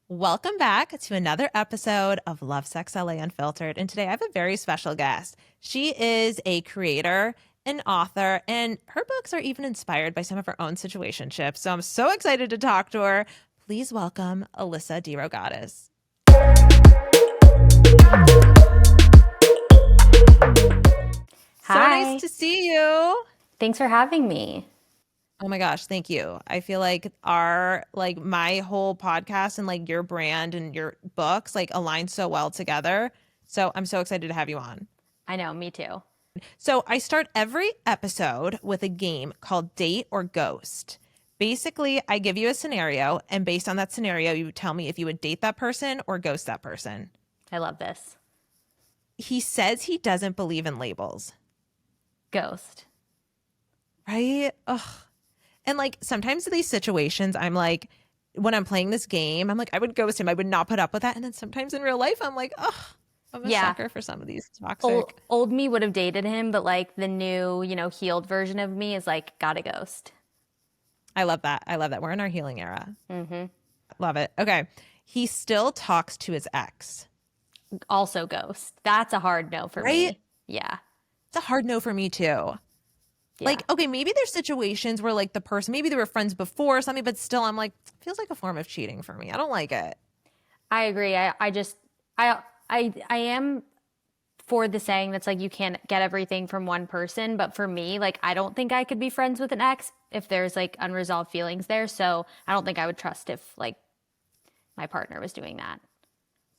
Welcome back to another episode of Love, Sex, LA Unfiltered. And today I have a very special guest. She is a creator, an author, and her books are even inspired by some of her own situationships. So I'm so excited to talk to her. Please welcome Alissa DeRogatis. So Hi. nice to see you. Thanks for having me. Oh my gosh, thank you. I feel like my whole podcast and like your brand and your books like align so well together. So I'm so excited to have you on. I know, me too. So I start every episode with a game called Date or Ghost. Basically, I give you a scenario, and based on that scenario, you tell me if you would date that person or ghost that person. I love this. He says he doesn't believe in labels, Ghost. right? Ugh. And like sometimes in these situations, I'm like, when I'm playing this game, I'm like, I would ghost him. I would not put up with that. And then sometimes in real life, I'm like, ugh, I'm a Yeah. sucker for some of these toxic. Old me would have dated him, but like the new, healed version of me is like, got a ghost. I love that. I love that. We're in our healing era. Mm-hmm. Love it. Okay. He still talks to his ex. Also ghost. That's a hard no for Right? me. Yeah. It's a hard no for me too. Yeah. Like, okay, maybe there's situations where like the person, maybe they were friends before or something, but still I'm like, feels like a form of cheating for me. I don't like it. I agree. I am for the saying that's like you can't get everything from one person, but for me, like I don't think I could be friends with an ex if there's like unresolved feelings there. So I don't think I would trust if like my partner was doing that.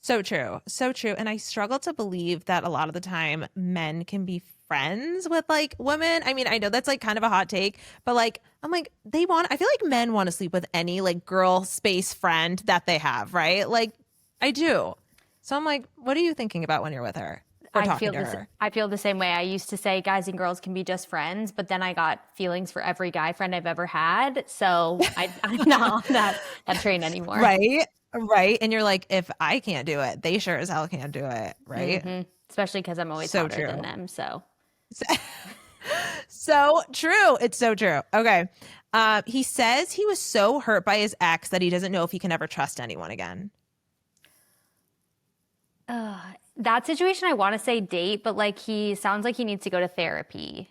So true. So true. And I struggle to believe that a lot of the time men can be friends with like women. I mean, I know that's like kind of a hot take, but like, I'm like, I feel like men want to sleep with any like girl space friend that they have, right? Like, I do. So I'm like, what are you thinking about when you're with her or talking to her? I feel the same way. I used to say guys and girls can be just friends, but then I got feelings for every guy friend I've ever had. So I'm not on that train anymore. Right. Right. And you're like, if I can't do it, they sure as hell can't do it. Right. Mm-hmm. Especially because I'm always So hotter true. than them. So So true. It's so true. Okay. He says he was so hurt by his ex that he doesn't know if he can ever trust anyone again. that situation, I want to say date, but like he sounds like he needs to go to therapy.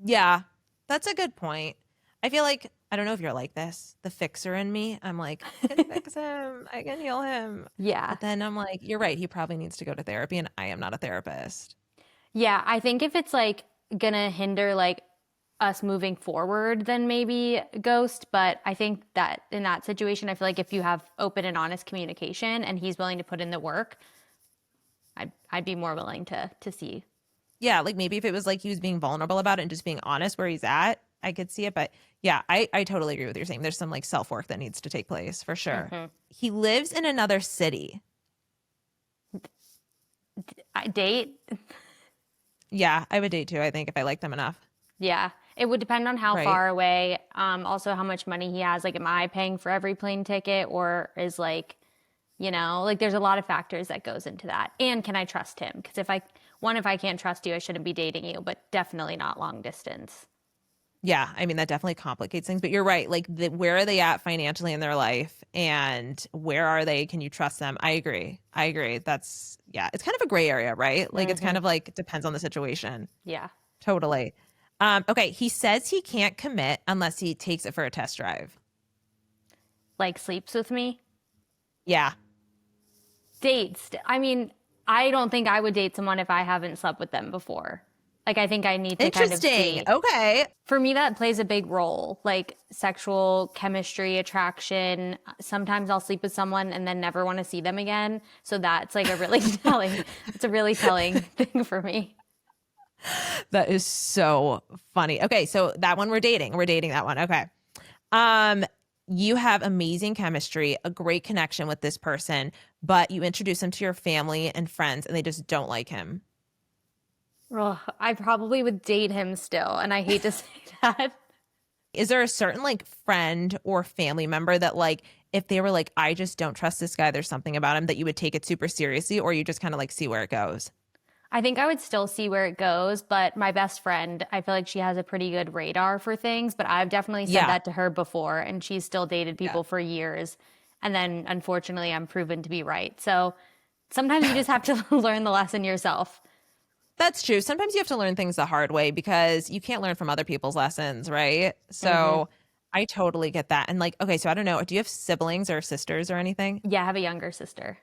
Yeah, that's a good point. I feel like, I don't know if you're like this, the fixer in me. I'm like, I can fix him. I can heal him. Yeah. But then I'm like, you're right. He probably needs to go to therapy, and I am not a therapist. Yeah. I think if it's like gonna hinder like us moving forward, then maybe ghost. But I think that in that situation, I feel like if you have open and honest communication and he's willing to put in the work, I'd be more willing to see. Yeah, like maybe if it was like he was being vulnerable about it and just being honest where he's at, I could see it. But yeah, I totally agree with what you're saying. There's some like self work that needs to take place for sure. Mm-hmm. He lives in another city. I date. Yeah, I would date too, I think, if I like them enough. Yeah. It would depend on how Right. far away, also how much money he has. Like, am I paying for every plane ticket or is like, like there's a lot of factors that goes into that. And can I trust him? Because if I can't trust you, I shouldn't be dating you, but definitely not long distance. Yeah, I mean, that definitely complicates things. But you're right. Like, where are they at financially in their life? And where are they? Can you trust them? I agree. I agree. Yeah, it's kind of a gray area, right? Like, it's kind of like, it depends on the situation. Yeah. Totally. Okay, he says he can't commit unless he takes it for a test drive. Like sleeps with me. Yeah. Dates. I mean, I don't think I would date someone if I haven't slept with them before. Like, I think I need to kind of Interesting. see. Okay. For me, that plays a big role, like sexual chemistry, attraction. Sometimes I'll sleep with someone and then never want to see them again. So that's like it's a really telling thing for me. That is so funny. Okay, so that one we're dating. We're dating that one. Okay. You have amazing chemistry, a great connection with this person, but you introduce him to your family and friends and they just don't like him. Ugh, I probably would date him still, and I hate to say that. Is there a certain like friend or family member that like if they were like, I just don't trust this guy, there's something about him, that you would take it super seriously, or you just kind of like see where it goes? I think I would still see where it goes, but my best friend, I feel like she has a pretty good radar for things, but I've definitely said Yeah. that to her before, and she's still dated people for years. And then unfortunately, I'm proven to be right. So sometimes you just have to learn the lesson yourself. That's true. Sometimes you have to learn things the hard way because you can't learn from other people's lessons, right? Hmm. So I totally get that. And like, okay, so I don't know, do you have siblings or sisters or anything? Yeah, I have a younger sister.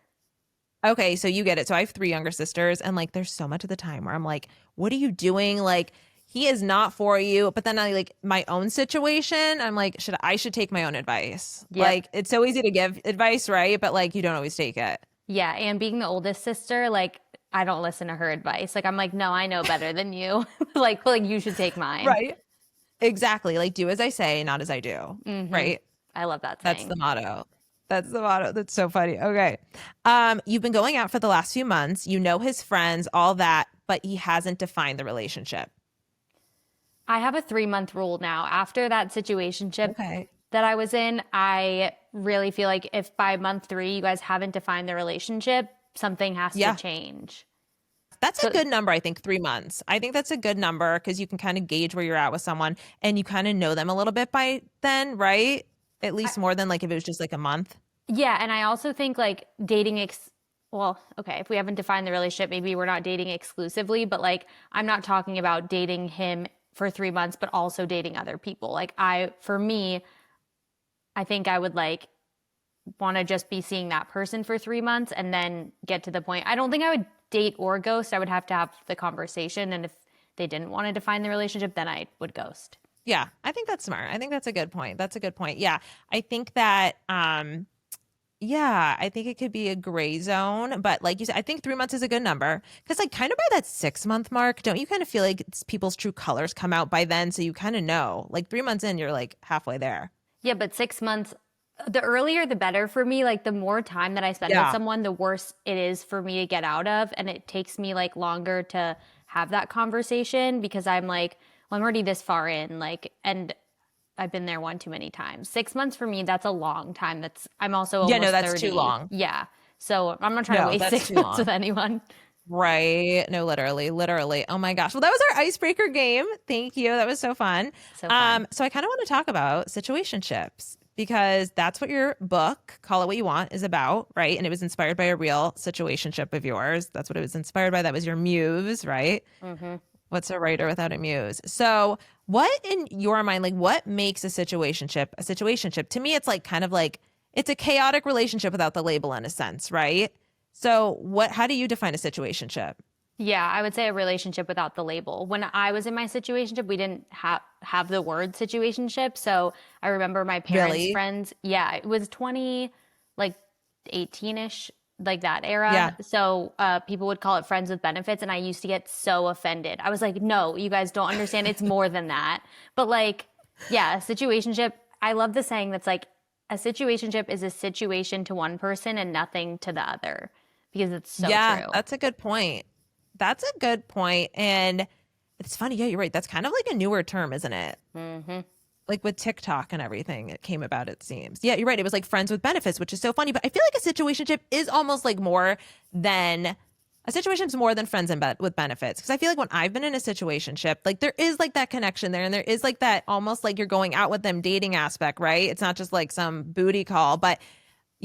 Okay, so you get it. So I have three younger sisters, and like, there's so much of the time where I'm like, what are you doing? Like, he is not for you. But then I like my own situation. I'm like, I should take my own advice. Yep. Like, it's so easy to give advice, right? But like, you don't always take it. Yeah, and being the oldest sister, like I don't listen to her advice. Like I'm like, no, I know better than you. Like you should take mine. Right. Exactly. Like, do as I say, not as I do. Hmm. Right. I love that That's saying. the motto. That's the motto. That's so funny. Okay. You've been going out for the last few months. You know his friends, all that, but he hasn't defined the relationship. I have a 3-month rule now. After that situationship Okay. that I was in, I really feel like if by month 3 you guys haven't defined the relationship, something has to Yeah. change. That's a So good number, I think, 3 months. I think that's a good number because you can kind of gauge where you're at with someone and you kind of know them a little bit by then, right? At I, least more than like if it was just like a month. yeah, and I also think like well, okay, if we haven't defined the relationship, maybe we're not dating exclusively, but like I'm not talking about dating him for 3 months, but also dating other people. Like for me, I think I would like want to just be seeing that person for 3 months and then get to the point. I don't think I would date or ghost. I would have to have the conversation. And if they didn't want to define the relationship, then I would ghost. Yeah, I think that's smart. I think that's a good point. That's a good point. Yeah. I think that yeah, I think it could be a gray zone, but like you said, I think 3 months is a good number because, like, kind of by that 6 month mark, don't you kind of feel like people's true colors come out by then? So you kind of know, like, 3 months in, you're like halfway there. Yeah, but 6 months, the earlier the better for me. Like the more time that I spend with Yeah. someone, the worse it is for me to get out of. And it takes me like longer to have that conversation because I'm like, well, I'm already this far in, like, and I've been there one too many times. 6 months for me, that's a long time. I'm also Yeah, no, almost that's too 30. long. Yeah. So I'm not trying to No, waste that's six too months with long. anyone. Right. No, literally, literally. Oh my gosh. Well, that was our icebreaker game. Thank you. That was so fun. So fun. So I kind of want to talk about situationships because that's what your book, Call It What You Want, is about, right? And it was inspired by a real situationship of yours. That's what it was inspired by. That was your muse, right? Hmm. What's a writer without a muse? So, what in your mind, like, what makes a situationship a situationship? To me, it's like kind of like it's a chaotic relationship without the label in a sense, right? So, how do you define a situationship? Yeah, I would say a relationship without the label. When I was in my situationship, we didn't have the word situationship. So I remember my parents' Really? friends. Yeah, it was 20, like 18-ish, like that Yeah. era. So people would call it friends with benefits, and I used to get so offended. I was like, no, you guys don't understand. It's more than that. But like, yeah, a situationship. I love the saying that's like a situationship is a situation to one person and nothing to the other because it's so Yeah, true. that's a good point. That's a good point. And it's funny. Yeah, you're right. That's kind of like a newer term, isn't it? Hmm. Like with TikTok and everything, it came about, it seems. Yeah, you're right. It was like friends with benefits, which is so funny. But I feel like a situationship is almost like more than a situationship's more than friends with benefits. Because I feel like when I've been in a situationship, like there is like that connection there, and there is like that almost like you're going out with them dating aspect, right? It's not just like some booty call, but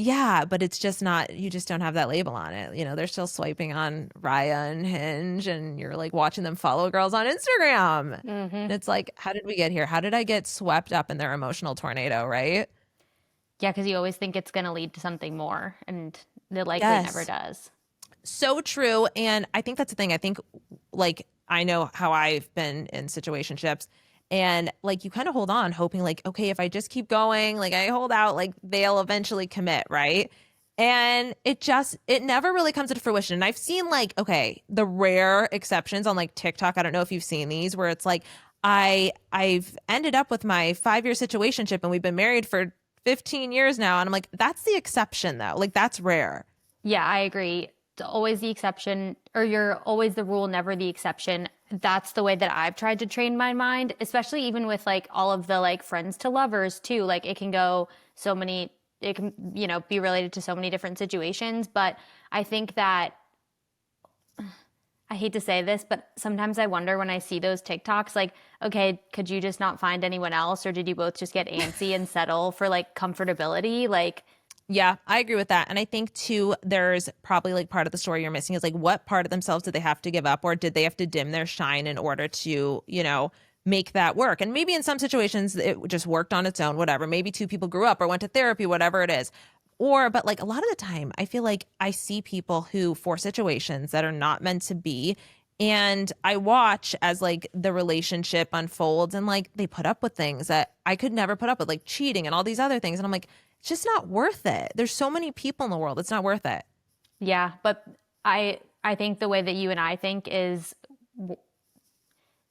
yeah, but it's just not, you just don't have that label on it. You know, they're still swiping on Raya and Hinge, and you're like watching them follow girls on Instagram. Hmm. And it's like, how did we get here? How did I get swept up in their emotional tornado, right? Yeah, because you always think it's going to lead to something more, and it likely never Yes. does. So true. And I think that's the thing. I think, like, I know how I've been in situationships, and like you kind of hold on hoping like, okay, if I just keep going, like I hold out, like they'll eventually commit, right? And it never really comes into fruition. And I've seen like, okay, the rare exceptions on like TikTok. I don't know if you've seen these where it's like I've ended up with my 5 year situationship and we've been married for 15 years now. And I'm like, that's the exception though. Like that's rare. Yeah, I agree. It's always the exception, or you're always the rule, never the exception. That's the way that I've tried to train my mind, especially even with like all of the like friends to lovers too. Like it can go so many, it can, be related to so many different situations. But I think that I hate to say this, but sometimes I wonder when I see those TikToks, like, okay, could you just not find anyone else? Or did you both just get antsy and settle for like comfortability? Like, Yeah, I agree with that. And I think too, there's probably like part of the story you're missing is like what part of themselves did they have to give up, or did they have to dim their shine in order to, make that work? And maybe in some situations it just worked on its own, whatever. Maybe two people grew up or went to therapy, whatever it is. But like a lot of the time, I feel like I see people who, for situations that are not meant to be, and I watch as like the relationship unfolds and like they put up with things that I could never put up with, like cheating and all these other things. And I'm like, it's just not worth it. There's so many people in the world. It's not worth it. Yeah, but I think the way that you and I think is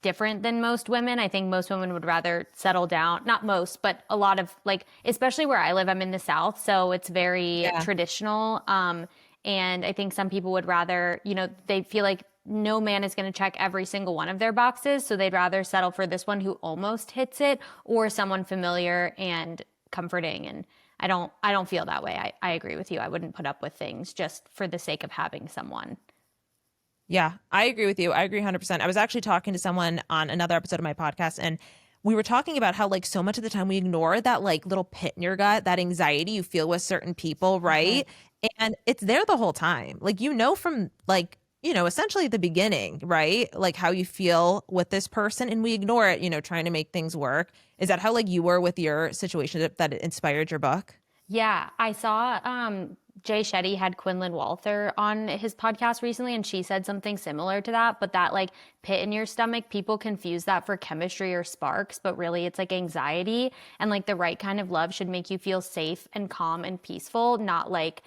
different than most women. I think most women would rather settle down. Not most, but a lot of like, especially where I live, I'm in the South, so it's very Yeah. traditional. And I think some people would rather, they feel like no man is going to check every single one of their boxes, so they'd rather settle for this one who almost hits it, or someone familiar and comforting. And I don't feel that way. I agree with you. I wouldn't put up with things just for the sake of having someone. Yeah, I agree with you. I agree 100%. I was actually talking to someone on another episode of my podcast, and we were talking about how like so much of the time we ignore that like little pit in your gut, that anxiety you feel with certain people, Mhm. right? And it's there the whole time. Like from like, essentially the beginning, right? Like how you feel with this person, and we ignore it, trying to make things work. Is that how like you were with your situation that inspired your book? Yeah, I saw Jay Shetty had Quinlan Walther on his podcast recently, and she said something similar to that. But that like pit in your stomach, people confuse that for chemistry or sparks, but really it's like anxiety. And like the right kind of love should make you feel safe and calm and peaceful, not like,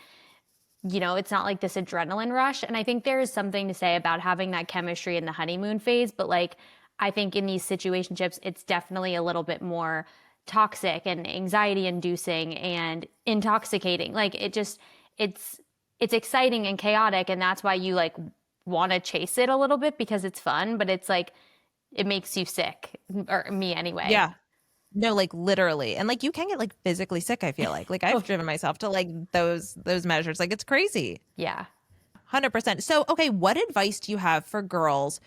it's not like this adrenaline rush. And I think there is something to say about having that chemistry in the honeymoon phase, but like I think in these situationships, it's definitely a little bit more toxic and anxiety inducing and intoxicating. Like it's it's exciting and chaotic, and that's why you like want to chase it a little bit because it's fun, but it's like it makes you sick, or me anyway. Yeah. No, like literally. And like you can get like physically sick, I feel like. Like I've Oh, driven myself to like those measures. Like it's crazy. yeah. 100%. So, okay, what advice do you have for girls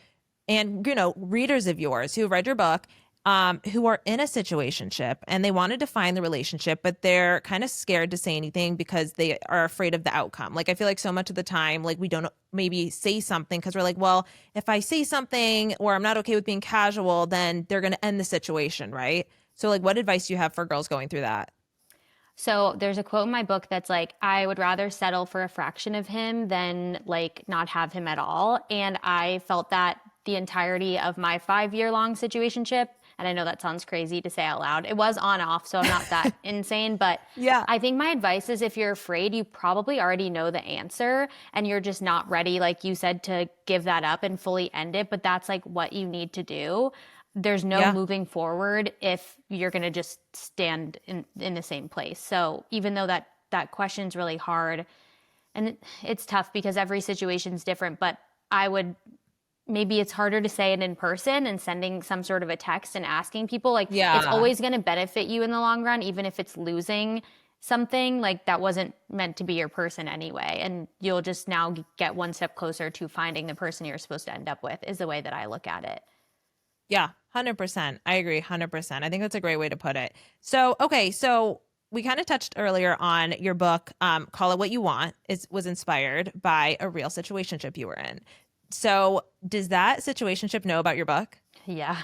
and readers of yours who read your book, who are in a situationship and they want to define the relationship, but they're kind of scared to say anything because they are afraid of the outcome? Like I feel like so much of the time, like we don't maybe say something because we're like, well, if I say something or I'm not okay with being casual, then they're going to end the situation, right? So, like, what advice do you have for girls going through that? So there's a quote in my book that's like, I would rather settle for a fraction of him than like not have him at all. And I felt that the entirety of my 5 year long situationship. And I know that sounds crazy to say out loud. It was on off, so I'm not that insane. But Yeah. I think my advice is if you're afraid, you probably already know the answer and you're just not ready, like you said, to give that up and fully end it. But that's like what you need to do. There's no Yeah. moving forward if you're going to just stand in the same place. So even though that question's really hard and it's tough because every situation's different, but I would, maybe it's harder to say it in person, and sending some sort of a text and asking people, like it's Yeah. always going to benefit you in the long run, even if it's losing something like that wasn't meant to be your person anyway. And you'll just now get one step closer to finding the person you're supposed to end up with, is the way that I look at it. Yeah, 100%. I agree 100%. I think that's a great way to put it. So, okay, so we kind of touched earlier on your book, Call It What You Want, was inspired by a real situationship you were in. So, does that situationship know about your book? Yeah.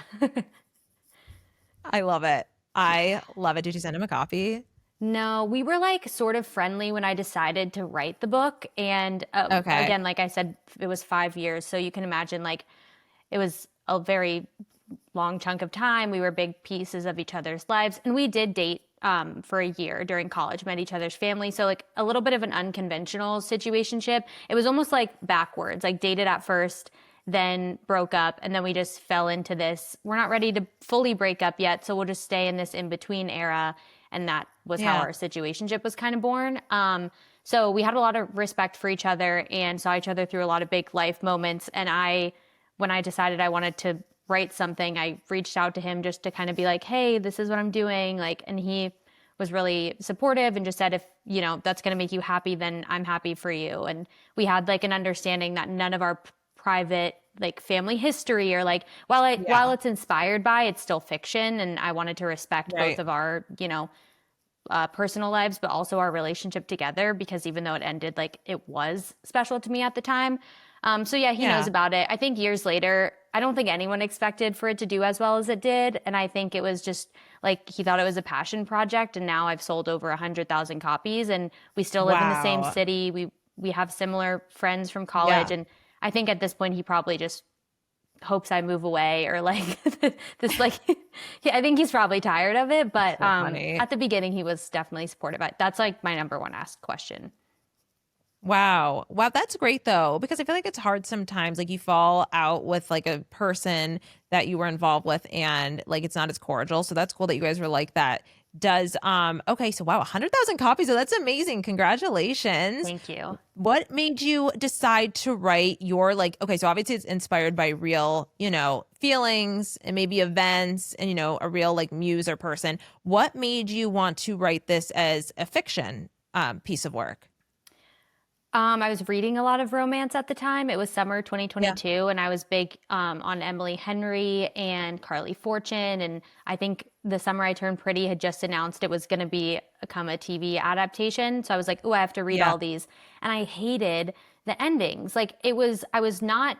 I love it. I love it. Did you send him a copy? No, we were like sort of friendly when I decided to write the book. And Okay. again, like I said, it was 5 years. So you can imagine like it was a very long chunk of time. We were big pieces of each other's lives. And we did date for a year during college, met each other's family. So like a little bit of an unconventional situationship. It was almost like backwards, like dated at first, then broke up, and then we just fell into this. We're not ready to fully break up yet, so we'll just stay in this in between era. And that was how Yeah. our situationship was kind of born. So we had a lot of respect for each other and saw each other through a lot of big life moments. And when I decided I wanted to write something, I reached out to him just to kind of be like, hey, this is what I'm doing. Like, and he was really supportive and just said, if, that's going to make you happy, then I'm happy for you. And we had like an understanding that none of our private like family history, or like while Yeah. it's inspired by, it's still fiction, and I wanted to respect both Right. of our personal lives, but also our relationship together, because even though it ended, like it was special to me at the time. So yeah, he knows Yeah. about it. I think years later, I don't think anyone expected for it to do as well as it did. And I think it was just like he thought it was a passion project. And now I've sold over 100,000 copies and we still live in the same Wow. city. We have similar friends from college. Yeah. And I think at this point, he probably just hopes I move away or like this like yeah, I think he's probably tired of it, but So funny. at the beginning he was definitely supportive. That's like my number one asked question. Wow. Wow, that's great though, because I feel like it's hard sometimes. Like you fall out with like a person that you were involved with and like it's not as cordial. So that's cool that you guys were like that. Does okay, so wow, 100,000 copies. So that's amazing. Congratulations. Thank you. What made you decide to write your like okay, so obviously it's inspired by real, feelings and maybe events and a real like muse or person. What made you want to write this as a fiction piece of work? I was reading a lot of romance at the time. It was summer Yeah. 2022, and I was big on Emily Henry and Carly Fortune. And I think The Summer I Turned Pretty had just announced it was going to become a TV adaptation. So I was like, oh, I have to read Yeah. all these. And I hated the endings. Like I was not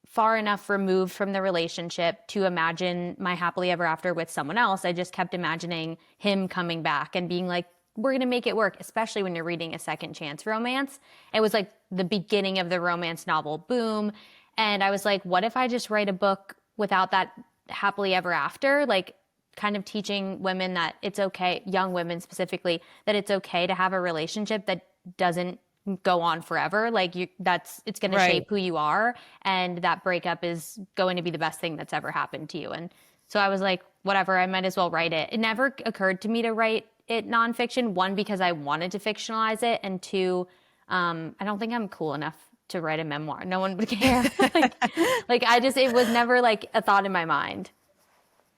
far enough removed from the relationship to imagine my happily ever after with someone else. I just kept imagining him coming back and being like, we're going to make it work, especially when you're reading a second chance romance. It was like the beginning of the romance novel boom. And I was like, what if I just write a book without that happily ever after? Like, kind of teaching women that it's okay, young women specifically, that it's okay to have a relationship that doesn't go on forever. Like it's going to Right. shape who you are, and that breakup is going to be the best thing that's ever happened to you. And so I was like, whatever, I might as well write it. It never occurred to me to write it nonfiction. One, because I wanted to fictionalize it, and two, I don't think I'm cool enough to write a memoir. No one would care. It was never like a thought in my mind.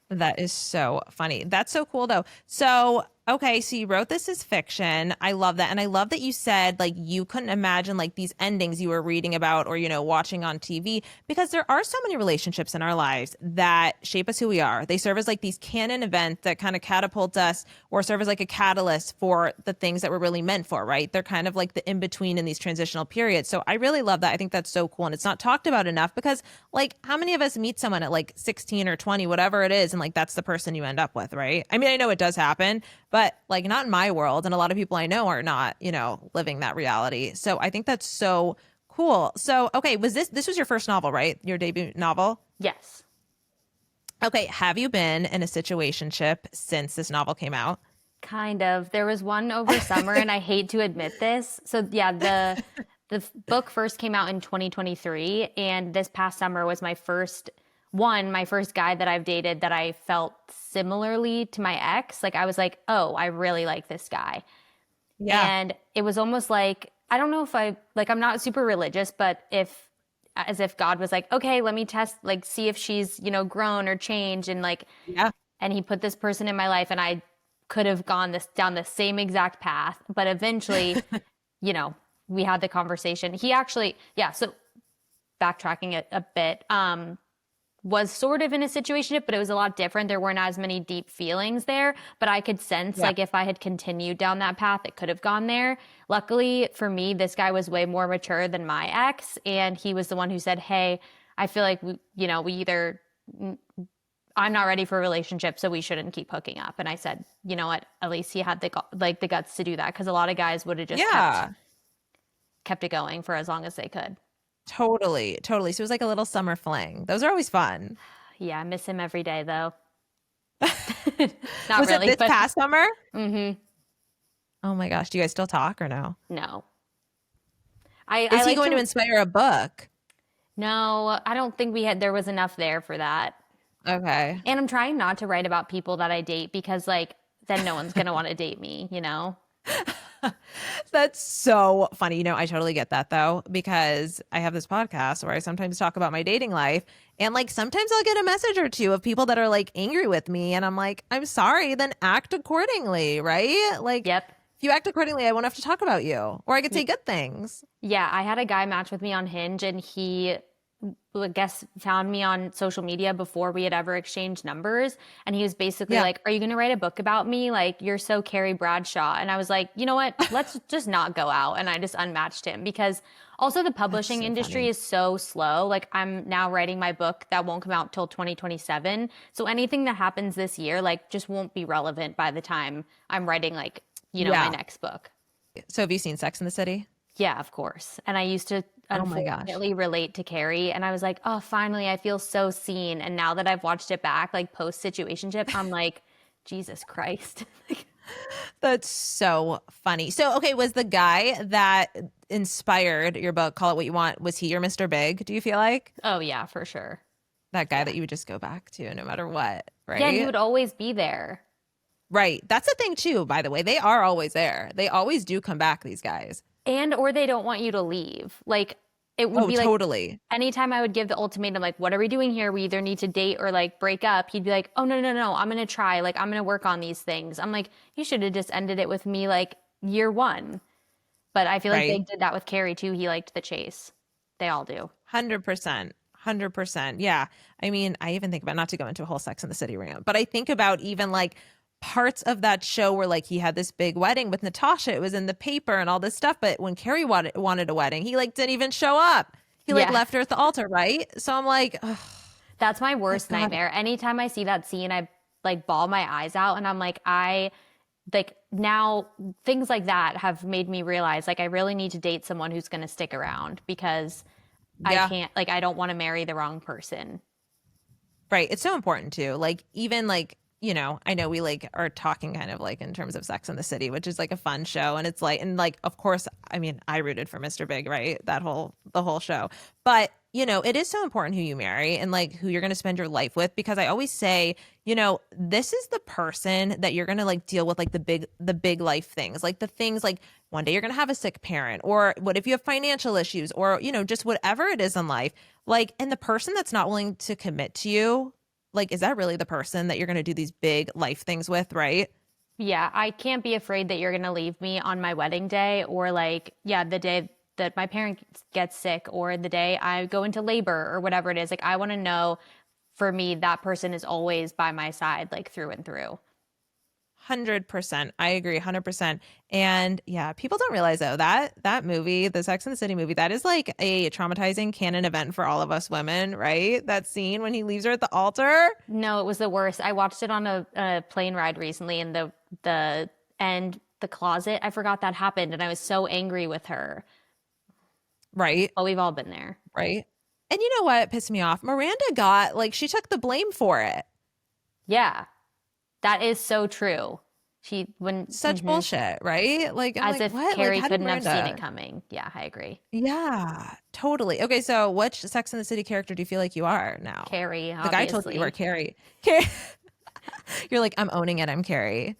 That is so funny. That's so cool though. So, okay, so you wrote this as fiction. I love that. And I love that you said like you couldn't imagine like these endings you were reading about or, watching on TV because there are so many relationships in our lives that shape us who we are. They serve as like these canon events that kind of catapult us or serve as like a catalyst for the things that we're really meant for, right? They're kind of like the in between in these transitional periods. So I really love that. I think that's so cool. And it's not talked about enough because like how many of us meet someone at like 16 or 20, whatever it is, and like that's the person you end up with, right? I mean, I know it does happen, but like not in my world. And a lot of people I know are not, living that reality. So I think that's so cool. So, okay, this was your first novel, right? Your debut novel? Yes. Okay. Have you been in a situationship since this novel came out? Kind of. There was one over summer, and I hate to admit this. So yeah, the book first came out in 2023, and this past summer was my first guy that I've dated that I felt similarly to my ex. Like I was like, oh, I really like this guy. Yeah. And it was almost like, I don't know if I'm not super religious, but as if God was like, okay, let me test, like, see if she's, grown or changed. And like, Yeah. and he put this person in my life, and I could have gone down the same exact path. But eventually, we had the conversation. He actually, yeah. So backtracking it a bit, was sort of in a situationship, but it was a lot different. There weren't as many deep feelings there, but I could sense like if I had continued down that path, it could have gone there. Luckily for me, this guy was way more mature than my ex, and he was the one who said, hey, I feel like I'm not ready for a relationship, so we shouldn't keep hooking up. And I said, you know what? At least he had the guts to do that, because a lot of guys would have just Yeah. kept it going for as long as they could. Totally. Totally. So it was like a little summer fling. Those are always fun. Yeah, I miss him every day though. Not Was really, it this but past summer? mm-hmm. Oh my gosh. Do you guys still talk or no? No. Is I he like going to inspire a book? No, I don't think there was enough there for that. Okay. And I'm trying not to write about people that I date, because like then no one's going to want to date me, That's so funny. I totally get that though, because I have this podcast where I sometimes talk about my dating life. And like sometimes I'll get a message or two of people that are like angry with me. And I'm like, I'm sorry, then act accordingly, right? Like, Yep. if you act accordingly, I won't have to talk about you, or I could say good things. Yeah, I had a guy match with me on Hinge, and he I guess, found me on social media before we had ever exchanged numbers. And he was basically Yeah. like, "Are you going to write a book about me? Like, you're so Carrie Bradshaw." And I was like, you know what? Let's just not go out. And I just unmatched him because also the That's publishing so industry funny. is so slow. Like, I'm now writing my book that won't come out till 2027. So anything that happens this year, like, just won't be relevant by the time I'm writing, like, my Yeah. next book. So have you seen Sex in the City? Yeah, of course. And I used to Oh my gosh. unfortunately relate to Carrie, and I was like, oh, finally, I feel so seen. And now that I've watched it back, like post Situationship, I'm like, Jesus Christ. That's so funny. So, okay, was the guy that inspired your book, Call It What You Want, was he your Mr. Big, do you feel like? Oh, yeah, for sure. That guy Yeah. that you would just go back to no matter what, Yeah, and he right? would always be there. Right. That's the thing too, by the way. They are always there. They always do come back, these guys. And or they don't want you to leave. Like it would Oh, be like totally. anytime I would give the ultimatum, like, what are we doing here? We either need to date or like break up. He'd be like, oh, no, no, no, I'm going to try. Like, I'm going to work on these things. I'm like, you should have just ended it with me like year one. But I feel like Right. Big did that with Carrie too. He liked the chase. They all do. 100%. 100%. Yeah. I mean, I even think about, not to go into a whole Sex in the City rant, but I think about even like parts of that show where like he had this big wedding with Natasha. It was in the paper and all this stuff. But when Carrie wanted a wedding, he like didn't even show up. He like Yeah. left her at the altar, right? So I'm like, ugh, That's my that worst God. nightmare. Anytime I see that scene, I like bawl my eyes out and I'm like, I like now things like that have made me realize like I really need to date someone who's going to stick around because I Yeah. can't like I don't want to marry the wrong person. Right. It's so important too. Like even like, I know we like are talking kind of like in terms of Sex in the City, which is like a fun show. And it's like, and like, of course, I mean, I rooted for Mr. Big, right? The whole show. But, it is so important who you marry and like who you're going to spend your life with, because I always say, this is the person that you're going to like deal with like the big life things, like the things like one day you're going to have a sick parent, or what if you have financial issues, or, just whatever it is in life. Like, and the person that's not willing to commit to you, like, is that really the person that you're going to do these big life things with, right? Yeah, I can't be afraid that you're going to leave me on my wedding day or like yeah, the day that my parent gets sick or the day I go into labor or whatever it is. Like I want to know for me that person is always by my side like through and through. 100%. I agree 100%. And yeah, people don't realize though that movie, the Sex and the City movie, that is like a traumatizing canon event for all of us women, right? That scene when he leaves her at the altar. No, it was the worst. I watched it on a plane ride recently and the end the closet. I forgot that happened and I was so angry with her. Right. Well, we've all been there. Right. And you know what pissed me off? Miranda got like, she took the blame for it. Yeah. That is so true. She when Such bullshit, right? Like, I'm as like, if what? Like, Carrie how did couldn't have seen Miranda? it coming. Yeah, I agree. Yeah, totally. Okay, so which Sex and the City character do you feel like you are now? Carrie, Like I told you you were obviously. Carrie. Carrie. You're like, I'm owning it. I'm Carrie.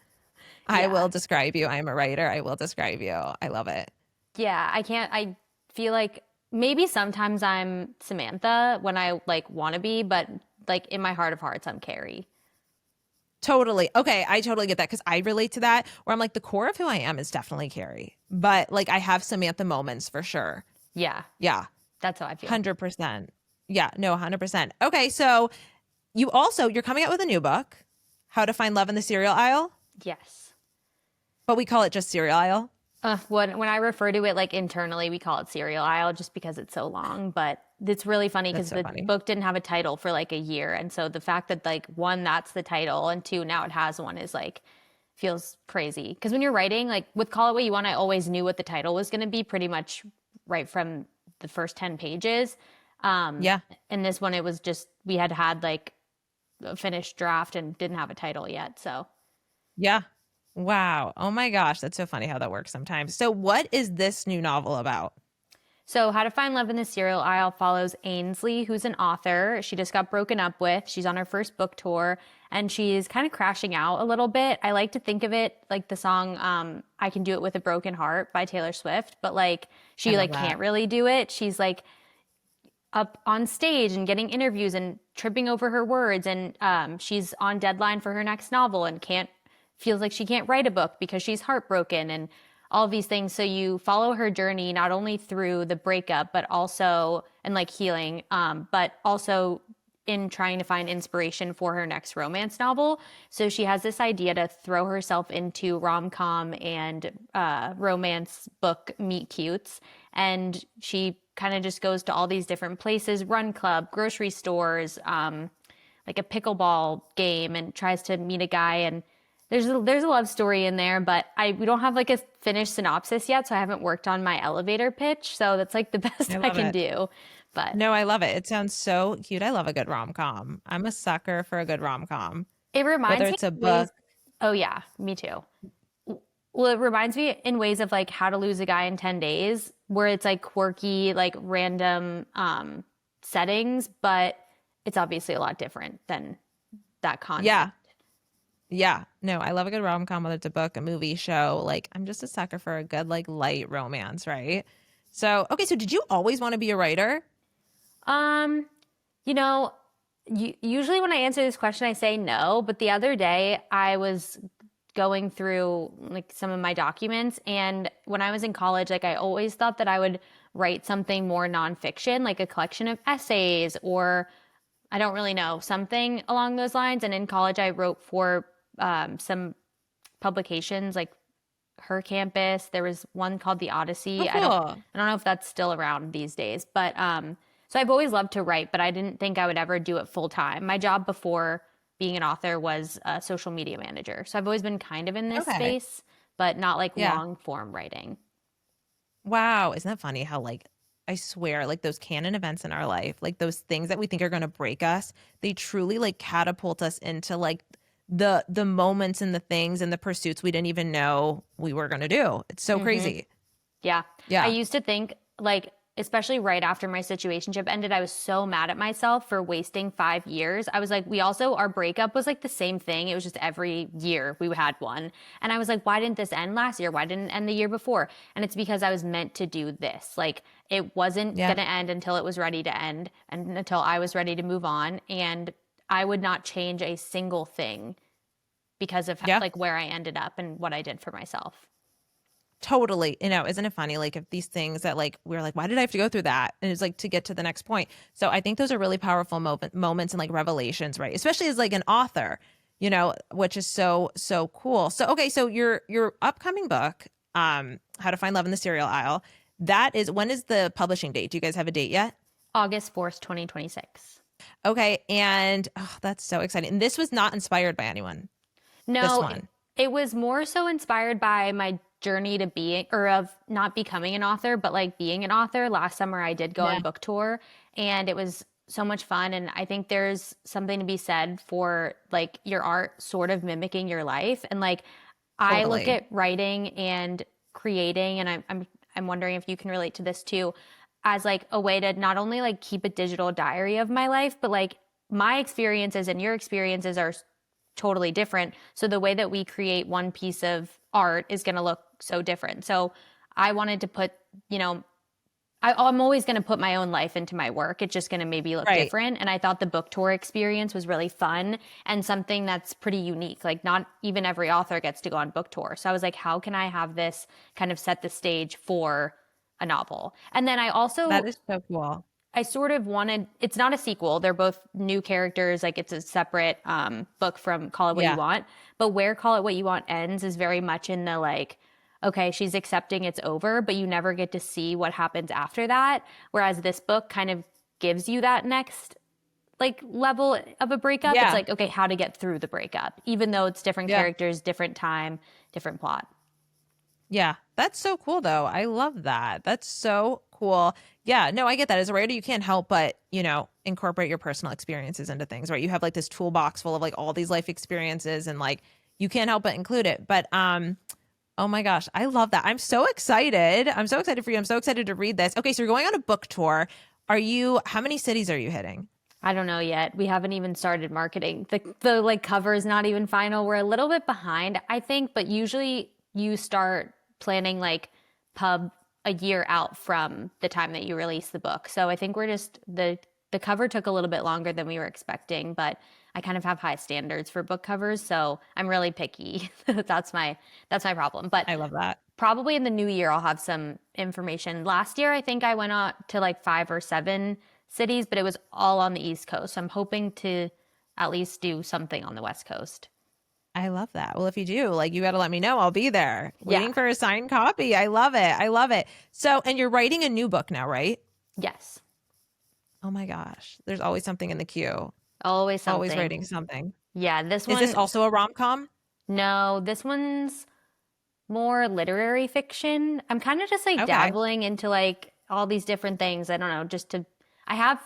I will Yeah. describe you. I'm a writer. I will describe you. I love it. Yeah, I can't I feel like maybe sometimes I'm Samantha when I like want to be, but like in my heart of hearts I'm Carrie. Totally. Okay, I totally get that because I relate to that. Where I'm like, the core of who I am is definitely Carrie, but like I have Samantha moments for sure. Yeah, Yeah, that's how I feel. 100%. Yeah, no, 100%. Okay, so you're coming out with a new book, How to Find Love in the Cereal Aisle, Yes. but we call it just Cereal Aisle. When I refer to it like internally, we call it cereal aisle just because it's so long. But it's really funny That's because so the funny. book didn't have a title for like a year, and so the fact that like one, that's the title, and two, now it has one is like feels crazy. Because when you're writing, like with Call It What You Want, I always knew what the title was going to be pretty much right from the first 10 pages. Yeah. And this one, it was just we had like a finished draft and didn't have a title yet. So Yeah. Wow. Oh my gosh. That's so funny how that works sometimes. So, what is this new novel about? So, How to Find Love in the Cereal Aisle follows Ainsley, who's an author. She just got broken up with. She's on her first book tour and she's kind of crashing out a little bit. I like to think of it like the song I Can Do It With a Broken Heart by Taylor Swift, but like I she love like that. can't really do it. She's like up on stage and getting interviews and tripping over her words and she's on deadline for her next novel and can't feels like she can't write a book because she's heartbroken and all of these things. So you follow her journey not only through the breakup, but also and like healing, but also in trying to find inspiration for her next romance novel. So she has this idea to throw herself into rom-com and romance book meet cutes. And she kind of just goes to all these different places, run club, grocery stores, like a pickleball game, and tries to meet a guy. And there's a love story in there, but we don't have like a finished synopsis yet, so I haven't worked on my elevator pitch. So that's like the best I I love can it. do. But No, I love it. It sounds so cute. I love a good rom-com. I'm a sucker for a good rom-com, it whether reminds me it's a in ways. book. Oh yeah, me too. Well, it reminds me in ways of like How to Lose a Guy in 10 Days, where it's like quirky, like random settings, but it's obviously a lot different than that concept. Yeah. Yeah. No, I love a good rom-com, whether it's a book, a movie, show. Like, I'm just a sucker for a good, like, light romance, right? So, okay, so did you always want to be a writer? Um, you know, usually when I answer this question, I say no. But the other day, I was going through like some of my documents, and when I was in college, like I always thought that I would write something more nonfiction, like a collection of essays, or I don't really know, something along those lines. And in college, I wrote for some publications like her campus. There was one called The Oh, Odyssey. cool. I don't know if that's still around these days, but so I've always loved to write, but I didn't think I would ever do it full time. My job before being an author was a social media manager. So I've always been kind of in this Okay. space, but not like Yeah. long form writing. Wow. Isn't that funny how, like, I swear, like, those canon events in our life, like, those things that we think are going to break us, they truly, like, catapult us into, like, the moments and the things and the pursuits we didn't even know we were going to do. It's so Hmm. crazy. Yeah. I Yeah. used to think like, especially right after my situationship ended, I was so mad at myself for wasting 5 years. I was like, our breakup was like the same thing. It was just every year we had one. And I was like, why didn't this end last year? Why didn't it end the year before? And it's because I was meant to do this. Like it wasn't Yeah. going to end until it was ready to end and until I was ready to move on. And I would not change a single thing because of Yeah. like where I ended up and what I did for myself. Totally. Isn't it funny? Like, if these things that, like, we're like, why did I have to go through that? And it's like to get to the next point. So I think those are really powerful moments and like revelations, right? Especially as like an author, which is so, so cool. So, okay. So your upcoming book, How to Find Love in the Cereal Aisle, when is the publishing date? Do you guys have a date yet? August 4th, 2026. Okay. And that's so exciting. And this was not inspired by anyone, this No, one. it was more so inspired by my journey to being or of not becoming an author, but like being an author. Last summer, I did go Yeah. on book tour and it was so much fun. And I think there's something to be said for like your art sort of mimicking your life. And like I look Totally. at writing and creating, and I'm wondering if you can relate to this too, as like a way to not only like keep a digital diary of my life, but like my experiences and your experiences are totally different. So the way that we create one piece of art is going to look so different. So I wanted to put, you know, I'm always going to put my own life into my work. It's just going to maybe look Right. different. And I thought the book tour experience was really fun and something that's pretty unique. Like, not even every author gets to go on book tour. So I was like, how can I have this kind of set the stage for a novel? And then That is so cool. I sort of wanted, it's not a sequel. They're both new characters. Like it's a separate book from Call It What You Yeah. Want. But where Call It What You Want ends is very much in the like, okay, she's accepting it's over, but you never get to see what happens after that. Whereas this book kind of gives you that next like level of a breakup. It's Yeah. like, okay, how to get through the breakup, even though it's different Yeah. characters, different time, different plot. Yeah, that's so cool though. I love that. That's so cool. Yeah, no, I get that. As a writer, you can't help but, incorporate your personal experiences into things, right? You have like this toolbox full of like all these life experiences and like you can't help but include it. But oh my gosh, I love that. I'm so excited. I'm so excited for you. I'm so excited to read this. Okay, so you're going on a book tour. How many cities are you hitting? I don't know yet. We haven't even started marketing. The like cover is not even final. We're a little bit behind, I think, but usually you start planning like pub a year out from the time that you release the book. So I think we're just the cover took a little bit longer than we were expecting, but I kind of have high standards for book covers, so I'm really picky. That's my problem. But I love that. probably in the new year I'll have some information. Last year I think I went out to like 5 or 7 cities, but it was all on the East Coast. So I'm hoping to at least do something on the West Coast. I love that. Well, if you do, like, you got to let me know. I'll be there Yeah. waiting for a signed copy. I love it. I love it. So, and you're writing a new book now, right? Yes. Oh my gosh. There's always something in the queue. Always Always something. writing something. Yeah, this Is this one, also a rom-com? no, this one's more literary fiction. I'm kind of just like Okay. dabbling into like all these different things. I don't know, I have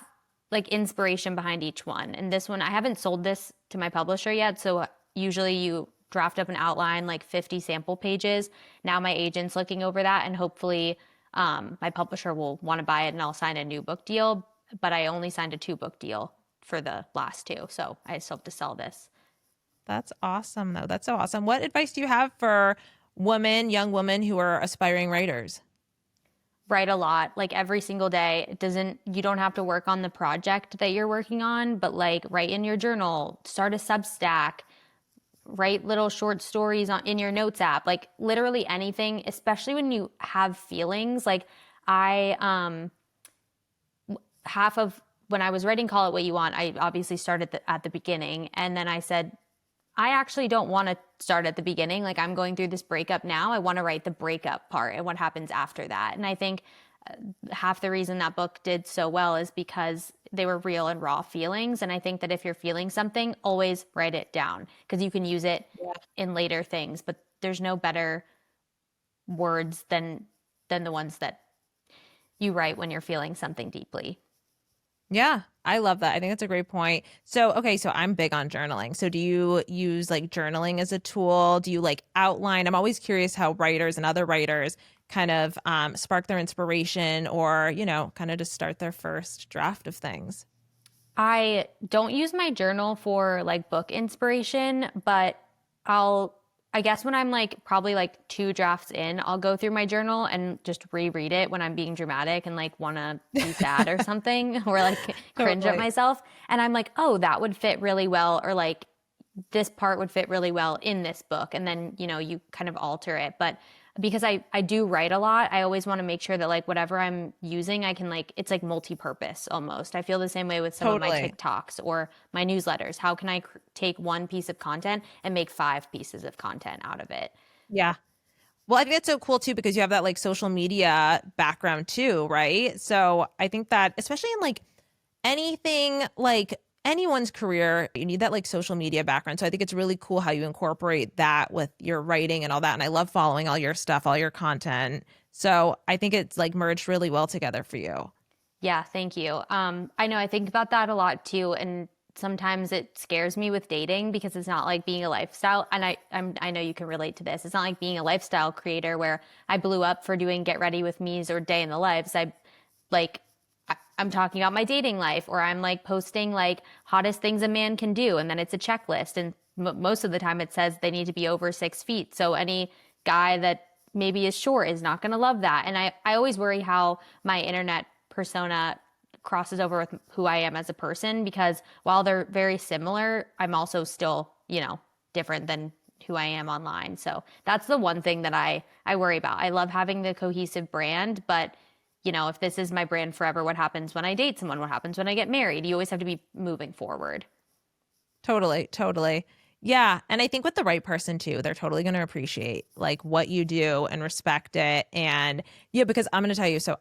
like inspiration behind each one. And this one, I haven't sold this to my publisher yet. So usually you draft up an outline, like 50 sample pages. Now my agent's looking over that, and hopefully my publisher will want to buy it and I'll sign a new book deal. But I only signed a 2 book deal for the last 2. So I still have to sell this. That's awesome, though. That's so awesome. What advice do you have for women, young women who are aspiring writers? Write a lot, like every single day. You don't have to work on the project that you're working on, but like write in your journal, start a Substack, write little short stories in your notes app, like literally anything, especially when you have feelings. Like I, half of when I was writing Call It What You Want, I obviously started at the beginning. And then I said, I actually don't want to start at the beginning. Like I'm going through this breakup now. I want to write the breakup part and what happens after that. And I think half the reason that book did so well is because they were real and raw feelings. And I think that if you're feeling something, always write it down because you can use it in later things. But there's no better words than the ones that you write when you're feeling something deeply. Yeah, I love that. I think that's a great point. So, okay, so I'm big on journaling. So, do you use like journaling as a tool? Do you like outline? I'm always curious how writers and other writers kind of spark their inspiration or, kind of just start their first draft of things. I don't use my journal for like book inspiration, but I guess when I'm like probably like 2 drafts in, I'll go through my journal and just reread it when I'm being dramatic and like want to be sad or something or like cringe at Totally. myself. And I'm like, oh, that would fit really well. Or like this part would fit really well in this book. And then, you kind of alter it. But because I do write a lot, I always want to make sure that like whatever I'm using, I can like, it's like multi-purpose almost. I feel the same way with some of my Totally. TikToks or my newsletters. How can I take one piece of content and make 5 pieces of content out of it? Yeah. Well, I think that's so cool too because you have that like social media background too, right? So, I think that especially in like anything like anyone's career, you need that like social media background. So I think it's really cool how you incorporate that with your writing and all that. And I love following all your stuff, all your content. So I think it's like merged really well together for you. Yeah, thank you. I know I think about that a lot too, and sometimes it scares me with dating because it's not like being a lifestyle. And I know you can relate to this. It's not like being a lifestyle creator where I blew up for doing Get Ready with Me's or Day in the Lives. Like I'm talking about my dating life, or I'm like posting like hottest things a man can do, and then it's a checklist, and most of the time it says they need to be over 6 feet. So any guy that maybe is short is not going to love that. And I always worry how my internet persona crosses over with who I am as a person, because while they're very similar, I'm also still, different than who I am online. So that's the one thing that I worry about. I love having the cohesive brand, but if this is my brand forever, what happens when I date someone? What happens when I get married? You always have to be moving forward. Totally, totally. Yeah, and I think with the right person too, they're totally going to appreciate like what you do and respect it. And yeah, because I'm going to tell you, so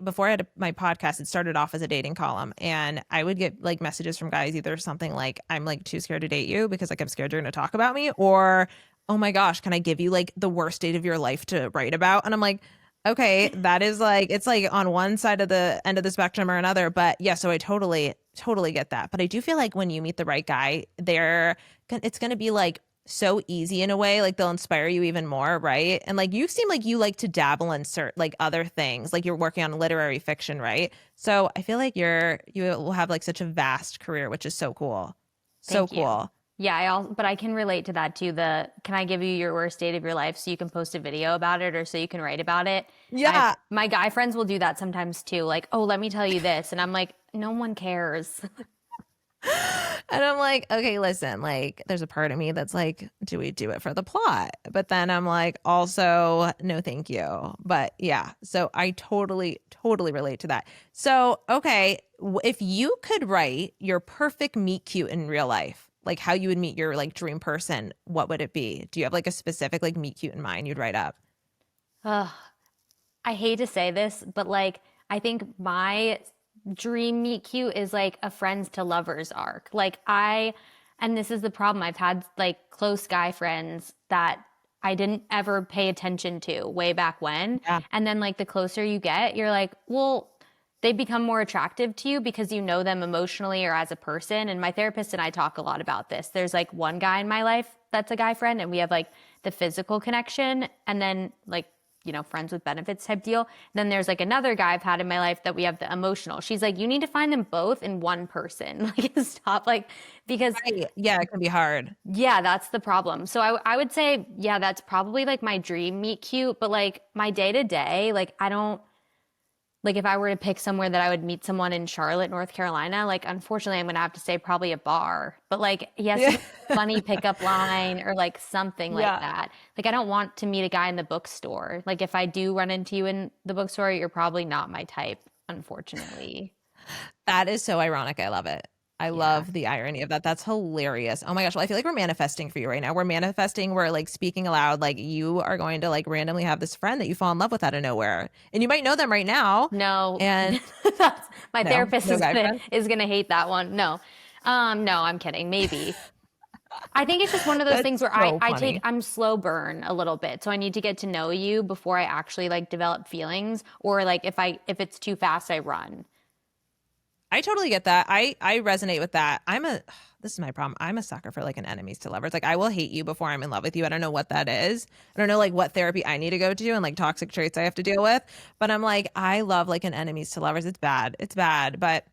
before I had my podcast, it started off as a dating column, and I would get like messages from guys, either something like, I'm like too scared to date you because like I'm scared you're going to talk about me, or, oh my gosh, can I give you like the worst date of your life to write about? And I'm like, okay, that is like, it's like on one side of the end of the spectrum or another. But yeah, so I totally get that. But I do feel like when you meet the right guy, it's going to be like so easy in a way, like they'll inspire you even more, right? And like you seem like you like to dabble in like other things, like you're working on literary fiction, right? So I feel like you will have like such a vast career, which is so cool. So Thank you. cool. Yeah, but I can relate to that too. Can I give you your worst date of your life so you can post a video about it or so you can write about it? Yeah. My guy friends will do that sometimes too. Like, oh, let me tell you this. And I'm like, no one cares. And I'm like, okay, listen, like, there's a part of me that's like, do we do it for the plot? But then I'm like, also, no, thank you. But yeah, so I totally, totally relate to that. So, okay, if you could write your perfect meet cute in real life, like how you would meet your like dream person, what would it be? Do you have like a specific like meet cute in mind you'd write up? Ugh, I hate to say this, but like I think my dream meet cute is like a friends to lovers arc. And this is the problem. I've had like close guy friends that I didn't ever pay attention to way back when. Yeah. And then like the closer you get, you're like, well, they become more attractive to you because you know them emotionally or as a person. And my therapist and I talk a lot about this. There's like one guy in my life that's a guy friend, and we have like the physical connection, and then like, friends with benefits type deal. Then there's like another guy I've had in my life that we have the emotional. She's like, you need to find them both in one person. Like, stop, like, because Right. Yeah, it can be hard. yeah, that's the problem. So I would say, yeah, that's probably like my dream meet cute, but like my day to day, like, I don't, like if I were to pick somewhere that I would meet someone in Charlotte, North Carolina, like unfortunately I'm gonna have to say probably a bar. But like he has Yeah. a funny pickup line or like something like Yeah. that. Like I don't want to meet a guy in the bookstore. Like if I do run into you in the bookstore, you're probably not my type, unfortunately. That is so ironic. I love it. I Yeah. love the irony of that. That's hilarious. Oh my gosh. Well, I feel like we're manifesting for you right now. We're manifesting, we're like speaking aloud, like you are going to like randomly have this friend that you fall in love with out of nowhere. And you might know them right now. No, And that's, my no, therapist no guy friend. is gonna hate that one. No, no, I'm kidding. Maybe. I think it's just one of those things That's where so funny. I'm slow burn a little bit. So I need to get to know you before I actually like develop feelings, or like if it's too fast, I run. I totally get that. I resonate with that. This is my problem. I'm a sucker for like an enemies to lovers. Like I will hate you before I'm in love with you. I don't know what that is. I don't know like what therapy I need to go to and like toxic traits I have to deal with. But I'm like, I love like an enemies to lovers. It's bad. It's bad. But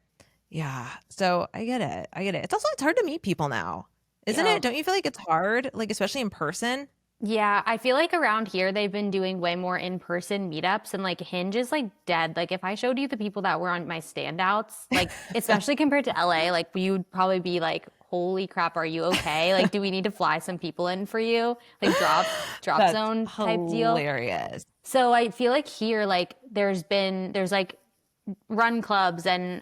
yeah. So I get it. I get it. It's hard to meet people now. Isn't it? Yo, Don't you feel like it's hard? Like especially in person? yeah, I feel like around here they've been doing way more in-person meetups, and like Hinge is like dead. Like if I showed you the people that were on my standouts, like especially compared to LA, like you'd probably be like, "Holy crap, are you okay? Like do we need to fly some people in for you?" Like drop That's zone type deal. hilarious. So I feel like here, like there's like run clubs and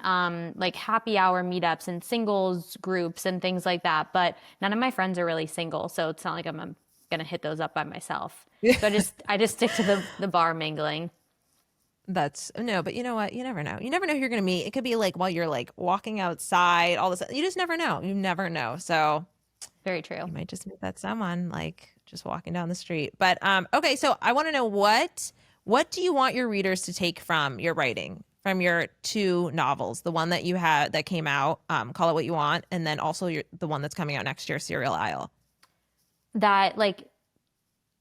like happy hour meetups and singles groups and things like that. But none of my friends are really single, so it's not like I'm gonna hit those up by myself. So I just stick to the bar mingling. That's no, but you know what? You never know. You never know who you're gonna meet. It could be like while you're like walking outside, all this. You just never know. You never know. So Very true. you might just meet that someone like just walking down the street. But okay, so I want to know what do you want your readers to take from your writing, from your two novels, the one that you had that came out, Call It What You Want, and then also the one that's coming out next year, Serial Isle. That like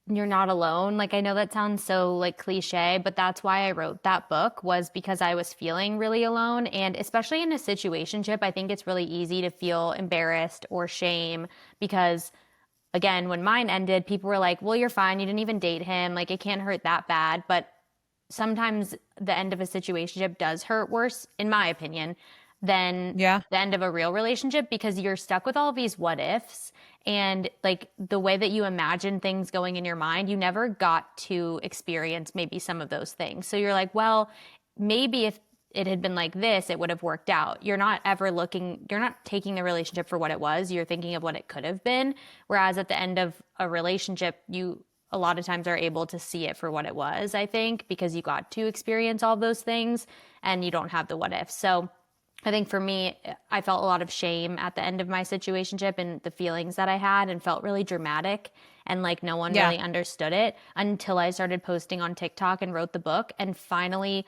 you're not alone. Like I know that sounds so like cliche, but that's why I wrote that book, was because I was feeling really alone. And especially in a situationship, I think it's really easy to feel embarrassed or shame because again, when mine ended, people were like, "Well, you're fine. You didn't even date him. Like it can't hurt that bad." But sometimes the end of a situationship does hurt worse, in my opinion, than Yeah. the end of a real relationship, because you're stuck with all these what ifs, and like the way that you imagine things going in your mind, you never got to experience maybe some of those things. So you're like, well, maybe if it had been like this, it would have worked out. You're not taking the relationship for what it was. You're thinking of what it could have been. Whereas at the end of a relationship, you a lot of times are able to see it for what it was, I think, because you got to experience all those things and you don't have the what ifs. So I think for me, I felt a lot of shame at the end of my situationship and the feelings that I had, and felt really dramatic, and like no one Yeah. really understood it until I started posting on TikTok and wrote the book. And finally,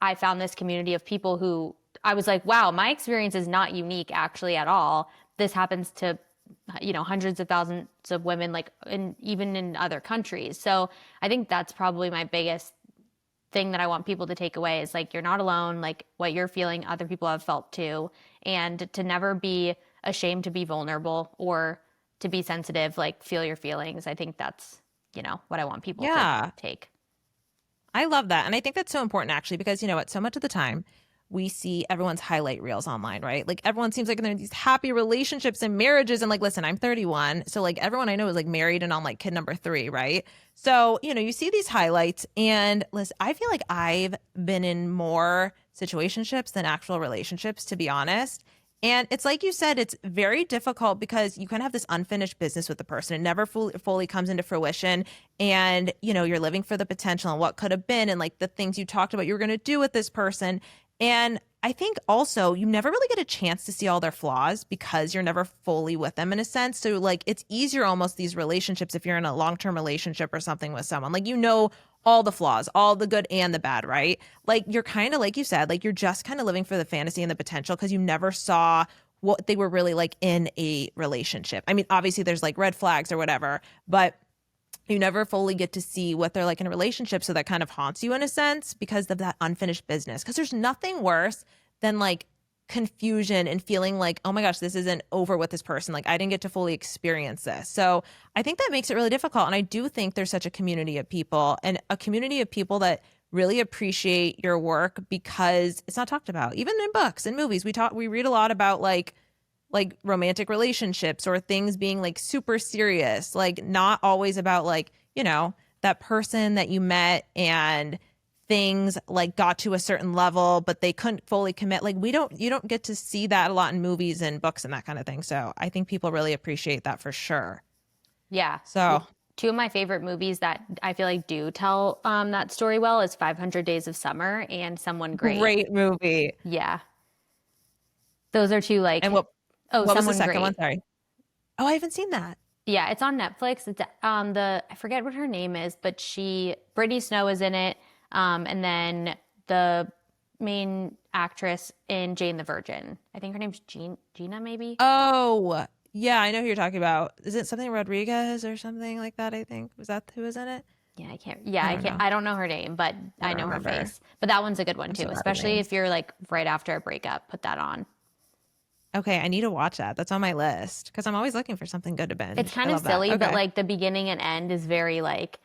I found this community of people who I was like, wow, my experience is not unique actually at all. This happens to, hundreds of thousands of women, like even in other countries. So I think that's probably my biggest thing that I want people to take away, is like, you're not alone. Like what you're feeling, other people have felt too. And to never be ashamed to be vulnerable or to be sensitive, like feel your feelings. I think that's, what I want people to Yeah. take. I love that. And I think that's so important actually, because you know what? So much of the time we see everyone's highlight reels online, right? Like everyone seems like they're in these happy relationships and marriages. And like, listen, I'm 31. So like everyone I know is like married and on like kid number 3, right? So, you see these highlights and listen, I feel like I've been in more situationships than actual relationships, to be honest. And it's like you said, it's very difficult because you kind of have this unfinished business with the person. It never fully comes into fruition. And, you're living for the potential and what could have been and like the things you talked about you were going to do with this person. And I think also you never really get a chance to see all their flaws because you're never fully with them in a sense. So like it's easier almost these relationships if you're in a long-term relationship or something with someone. Like all the flaws, all the good and the bad, right? Like you're kind of like you said, like you're just kind of living for the fantasy and the potential because you never saw what they were really like in a relationship. I mean, obviously there's like red flags or whatever, but you never fully get to see what they're like in a relationship. So that kind of haunts you in a sense because of that unfinished business. Because there's nothing worse than like confusion and feeling like, oh my gosh, this isn't over with this person. Like I didn't get to fully experience this. So I think that makes it really difficult. And I do think there's such a community of people and a community of people that really appreciate your work because it's not talked about. Even in books and movies, we read a lot about like romantic relationships or things being like super serious, like not always about like, that person that you met and things like got to a certain level, but they couldn't fully commit. Like you don't get to see that a lot in movies and books and that kind of thing. So I think people really appreciate that for sure. Yeah. So Two of my favorite movies that I feel like do tell that story well is 500 Days of Summer and Someone Great. great movie. Yeah. Those are two like, And what was the Someone second Great. one? Sorry. Oh, I haven't seen that. Yeah, it's on Netflix. It's I forget what her name is, but Brittany Snow is in it. And then the main actress in Jane the Virgin. I think her name's Gina maybe. Oh, yeah, I know who you're talking about. Is it something Rodriguez or something like that? I think was that who was in it? Yeah, I can't. Yeah, I can't. I don't know her name, but I know her face. But that one's a good one too, especially if you're like right after a breakup. Put that on. Okay, I need to watch that. That's on my list because I'm always looking for something good to binge. It's kind of silly, but like the beginning and end is very like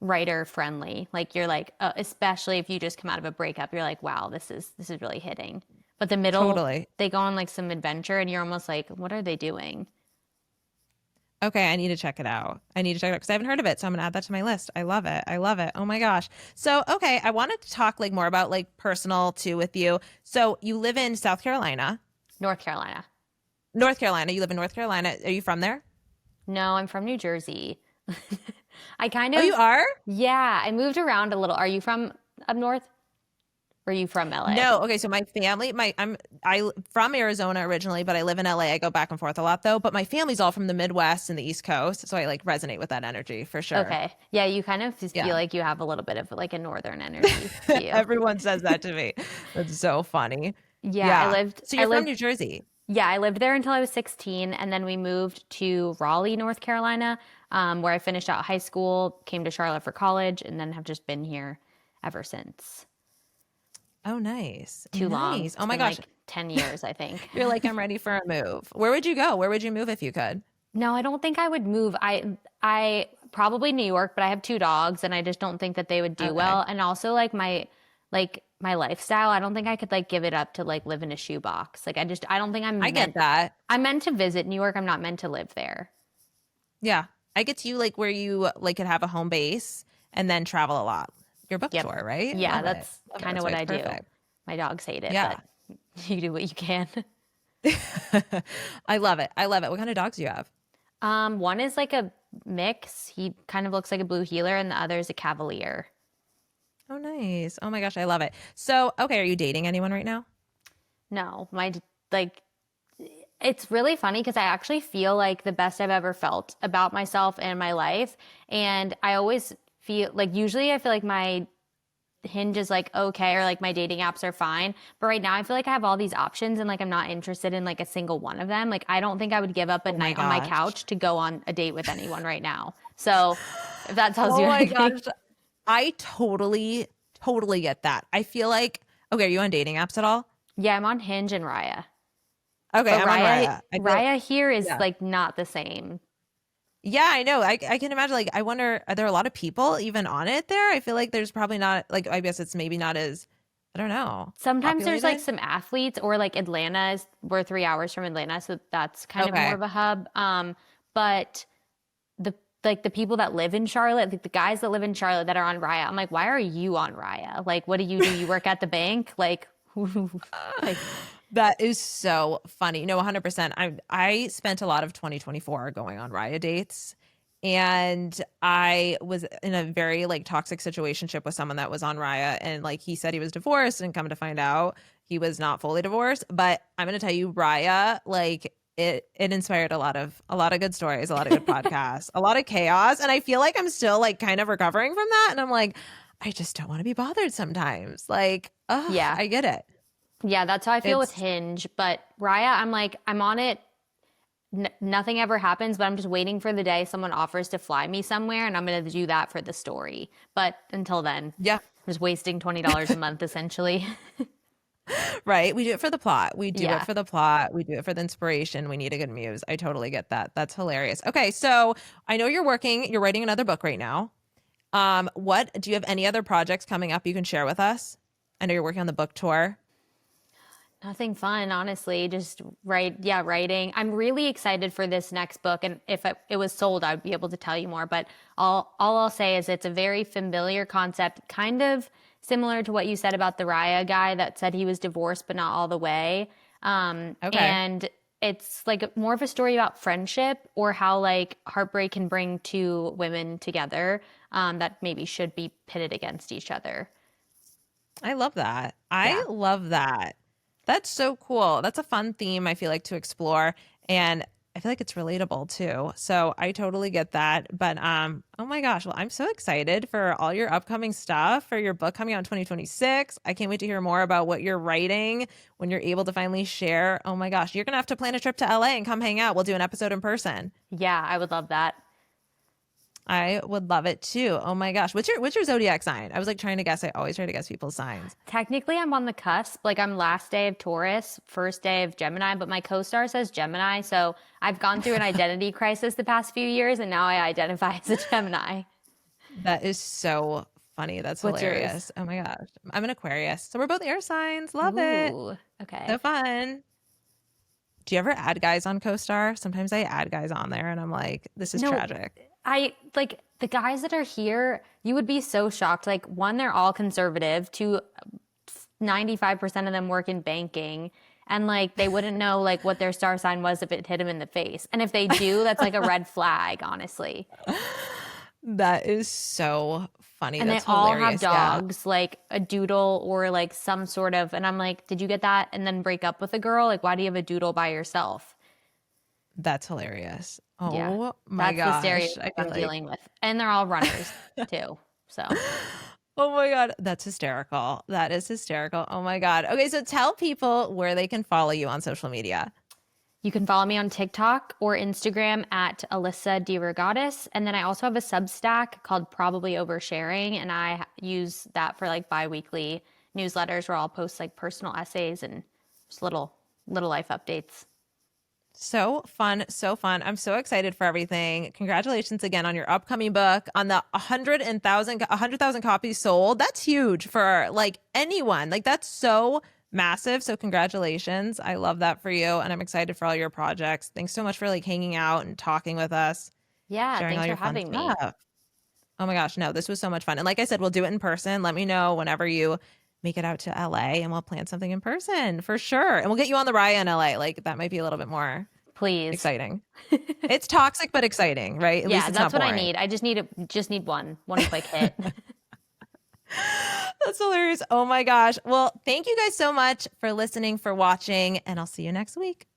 writer friendly. Like you're like, especially if you just come out of a breakup, you're like, wow, this is really hitting. But the middle, they go on like some adventure, and you're almost like, what are they doing? Okay, I need to check it out. Because I haven't heard of it, so I'm gonna add that to my list. I love it. Oh my gosh. So, okay, I wanted to talk like more about like personal too with you. So you live in South Carolina. North Carolina. North Carolina. You live in North Carolina. Are you from there? No, I'm from New Jersey. I kind of. Oh, you are? Yeah, I moved around a little. Are you from up north? Or are you from LA? No. Okay. So my family, I'm from Arizona originally, but I live in LA. I go back and forth a lot though. But my family's all from the Midwest and the East Coast, so I like resonate with that energy for sure. Okay. Yeah, you kind of just feel like you have a little bit of like a northern energy to you. Everyone says that to me. That's so funny. Yeah. So you're from New Jersey. Yeah, I lived there until I was 16, and then we moved to Raleigh, North Carolina, where I finished out high school, came to Charlotte for college, and then have just been here ever since. Oh, nice. Too long. Oh my gosh. Like 10 years, I think. You're like, I'm ready for a move. Where would you go? Where would you move if you could? No, I don't think I would move. I probably New York, but I have 2 dogs and I just don't think that they would do well. And also like my lifestyle, I don't think I could like give it up to like live in a shoebox. Like I don't think I get that. I'm meant to visit New York. I'm not meant to live there. Yeah. I get you like where you like could have a home base and then travel a lot. Your bookstore, right? Yeah, that's kind of what I do. My dogs hate it, but you do what you can. I love it. What kind of dogs do you have? One is like a mix. He kind of looks like a blue heeler, and the other is a cavalier. Oh, nice. Oh my gosh, I love it. So, okay, are you dating anyone right now? No, it's really funny because I actually feel like the best I've ever felt about myself and my life. And I always feel like, usually I feel like my Hinge is like okay, or like my dating apps are fine. But right now I feel like I have all these options and like I'm not interested in like a single one of them. Like I don't think I would give up a night on my couch to go on a date with anyone right now. So if that tells you anything. Oh my gosh. I totally get that. I feel like, okay, are you on dating apps at all? Yeah, I'm on Hinge and Raya. Okay, I'm on Raya. Raya here is like not the same. Yeah, I know. I can imagine. Like, I wonder, are there a lot of people even on it there? I feel like there's probably not. Like, I guess it's maybe not as. I don't know, Sometimes there's like populated? some athletes or like Atlanta is we're 3 hours from Atlanta, so that's kind of more Okay. of a hub. But the like the people that live in Charlotte, like the guys that live in Charlotte that are on Raya, I'm like, why are you on Raya? Like, what do? You work at the bank? Like, like That is so funny. No, 100%. I spent a lot of 2024 going on Raya dates, and I was in a very like toxic situationship with someone that was on Raya, and like he said he was divorced, and come to find out he was not fully divorced. But I'm gonna tell you, Raya, like it inspired a lot of good stories, a lot of good podcasts, a lot of chaos, and I feel like I'm still like kind of recovering from that, and I'm like, I just don't want to be bothered sometimes. Like, oh, yeah, I get it. yeah. That's how I feel with It's Hinge. But Raya, I'm like, I'm on it. Nothing ever happens, but I'm just waiting for the day someone offers to fly me somewhere, and I'm gonna do that for the story. But until then, yeah. I'm just wasting $20 a month essentially. Right. We do it for the plot. We do it Yeah. for the plot. We do it for the inspiration. We need a good muse. I totally get that. That's hilarious. Okay, so I know you're writing another book right now. What do you have any other projects coming up you can share with us? I know you're working on the book tour. Nothing fun, honestly. Just yeah, writing. I'm really excited for this next book, and if it was sold, I'd be able to tell you more. But all I'll say is it's a very familiar concept, kind of similar to what you said about the Raya guy that said he was divorced, but not all the way. Okay. And it's like more of a story about friendship or how like heartbreak can bring two women together, that maybe should be pitted against each other. I love that. I Yeah. love that. That's so cool. That's a fun theme I feel like to explore, and I feel like it's relatable too. So I totally get that. But oh my gosh, well I'm so excited for all your upcoming stuff, for your book coming out in 2026. I can't wait to hear more about what you're writing when you're able to finally share. Oh my gosh, you're going to have to plan a trip to LA and come hang out. We'll do an episode in person. Yeah, I would love that. I would love it too. Oh my gosh. What's your zodiac sign? I was like trying to guess. I always try to guess people's signs. Technically, I'm on the cusp. Like, I'm last day of Taurus, first day of Gemini, but my co-star says Gemini. So I've gone through an identity crisis the past few years, and now I identify as a Gemini. That is so funny. That's What's yours? hilarious. Oh my gosh. I'm an Aquarius. So we're both air signs. Love it. Ooh, okay. So fun. Do you ever add guys on CoStar? Sometimes I add guys on there and I'm like, this is No, tragic. I like the guys that are here, you would be so shocked. Like, one, they're all conservative. Two, 95% of them work in banking. And like, they wouldn't know like what their star sign was if it hit them in the face. And if they do, that's like a red flag, honestly. That is so funny. And they That's all have hilarious. Yeah. dogs, like a doodle or like some sort of, and I'm like, did you get that and then break up with a girl? Like, why do you have a doodle by yourself? That's hilarious. Yeah. Oh my That's the gosh. I stereotype feel I'm like, dealing with. And they're all runners too. So oh my God. That's hysterical. That is hysterical. Oh my God. Okay. So tell people where they can follow you on social media. you can follow me on TikTok or Instagram at Alissa DeRogatis. And then I also have a Substack called Probably Oversharing. And I use that for like bi-weekly newsletters where I'll post like personal essays and just little life updates. So fun, so fun. I'm so excited for everything. Congratulations again on your upcoming book, on the 100,000 copies sold. That's huge for like anyone. Like that's so massive. So congratulations. I love that for you and I'm excited for all your projects. Thanks so much for like hanging out and talking with us, Yeah, sharing thanks all for your fun having me. stuff. Oh my gosh, no, this was so much fun. And like I said, we'll do it in person. Let me know whenever you make it out to LA and we'll plan something in person for sure. And we'll get you on the Raya in LA. Like that might be a little bit more Please. exciting. It's toxic but exciting, right? At least Yeah, it's that's not what I boring. need. I just need one quick hit. That's hilarious. Oh my gosh. Well, thank you guys so much for listening, for watching, and I'll see you next week.